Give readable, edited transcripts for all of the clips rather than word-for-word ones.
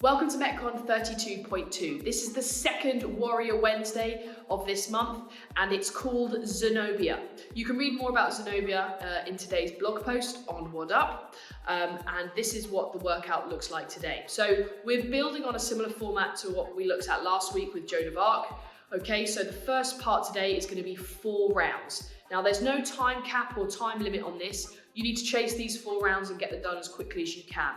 Welcome to MetCon 32.2. This is the second Warrior Wednesday of this month, and it's called Zenobia. You can read more about Zenobia in today's blog post on What Up, and this is what the workout looks like today. So we're building on a similar format to what we looked at last week with Joan of Arc. Okay, so the first part today is going to be 4 rounds. Now there's no time cap or time limit on this. You need to chase these 4 rounds and get them done as quickly as you can.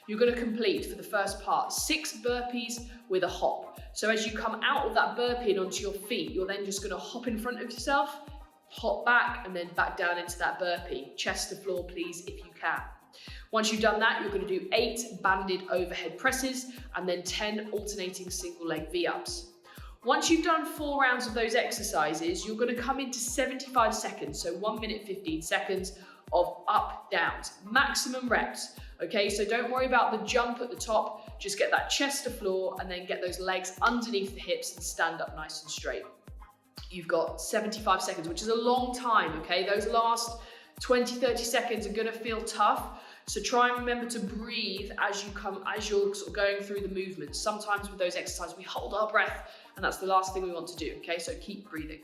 You're going to complete for the first part 6 burpees with a hop. So as you come out of that burpee and onto your feet, you're then just going to hop in front of yourself, hop back, and then back down into that burpee. Chest to floor, please, if you can. Once you've done that, you're going to do 8 banded overhead presses and then 10 alternating single leg V-ups. Once you've done 4 rounds of those exercises, you're going to come into 75 seconds, so 1 minute 15 seconds of up downs, maximum reps. Okay, so don't worry about the jump at the top, just get that chest to floor and then get those legs underneath the hips and stand up nice and straight. You've got 75 seconds, which is a long time, okay? Those last 20, 30 seconds are gonna feel tough, so try and remember to breathe as you're sort of going through the movements. Sometimes with those exercises, we hold our breath and that's the last thing we want to do, okay? So keep breathing.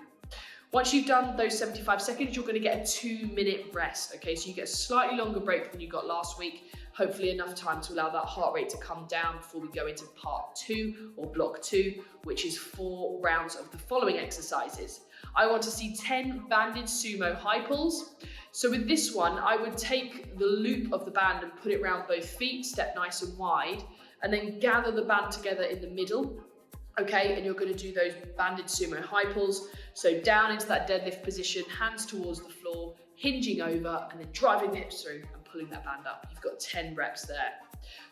Once you've done those 75 seconds, you're going to get a 2-minute rest, okay? So you get a slightly longer break than you got last week, hopefully enough time to allow that heart rate to come down before we go into part 2 or block 2, which is 4 rounds of the following exercises. I want to see 10 banded sumo high pulls. So with this one, I would take the loop of the band and put it around both feet, step nice and wide, and then gather the band together in the middle. Okay, and you're going to do those banded sumo high pulls. So down into that deadlift position, hands towards the floor, hinging over, and then driving the hips through and pulling that band up. You've got 10 reps there.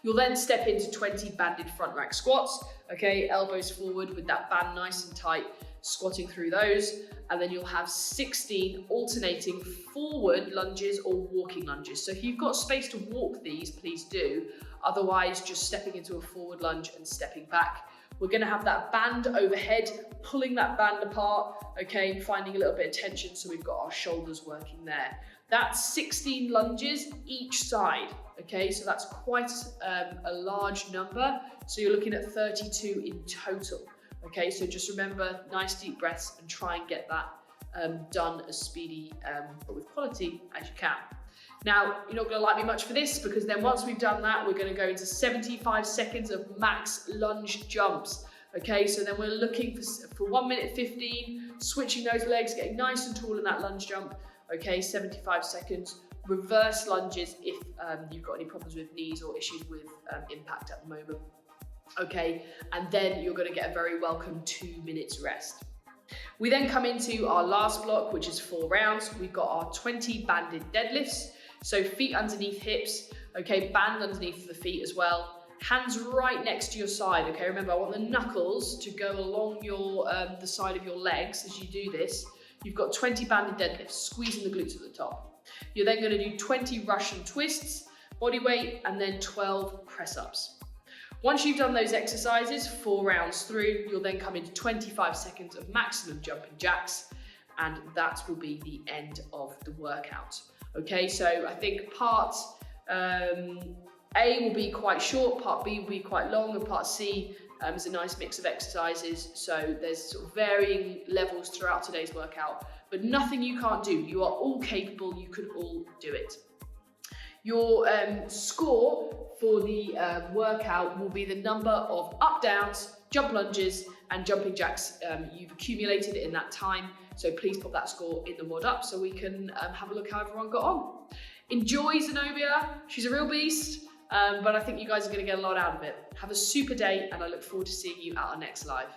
You'll then step into 20 banded front rack squats. Okay, elbows forward with that band nice and tight, squatting through those. And then you'll have 16 alternating forward lunges or walking lunges. So if you've got space to walk these, please do. Otherwise, just stepping into a forward lunge and stepping back. We're going to have that band overhead, pulling that band apart, okay, finding a little bit of tension so we've got our shoulders working there. That's 16 lunges each side, okay, so that's quite a large number. So you're looking at 32 in total, okay, so just remember, nice deep breaths and try and get that done as speedy but with quality as you can. Now, you're not going to like me much for this because then once we've done that, we're going to go into 75 seconds of max lunge jumps. Okay, so then we're looking for 1 minute 15, switching those legs, getting nice and tall in that lunge jump. Okay, 75 seconds. Reverse lunges if you've got any problems with knees or issues with impact at the moment. Okay, and then you're going to get a very welcome 2 minutes rest. We then come into our last block, which is 4 rounds. We've got our 20 banded deadlifts. So feet underneath hips, okay, band underneath the feet as well. Hands right next to your side, okay? Remember, I want the knuckles to go along your the side of your legs as you do this. You've got 20 banded deadlifts, squeezing the glutes at the top. You're then going to do 20 Russian twists, body weight, and then 12 press-ups. Once you've done those exercises, 4 rounds through, you'll then come into 25 seconds of maximum jumping jacks, and that will be the end of the workout. Okay, so I think part A will be quite short, part B will be quite long, and part C is a nice mix of exercises. So there's sort of varying levels throughout today's workout, but nothing you can't do. You are all capable, you can all do it. Your score for the workout will be the number of up downs, jump lunges, and jumping jacks you've accumulated in that time. So please pop that score in the What Up so we can have a look how everyone got on. Enjoy Zenobia, she's a real beast, but I think you guys are going to get a lot out of it. Have a super day and I look forward to seeing you at our next live.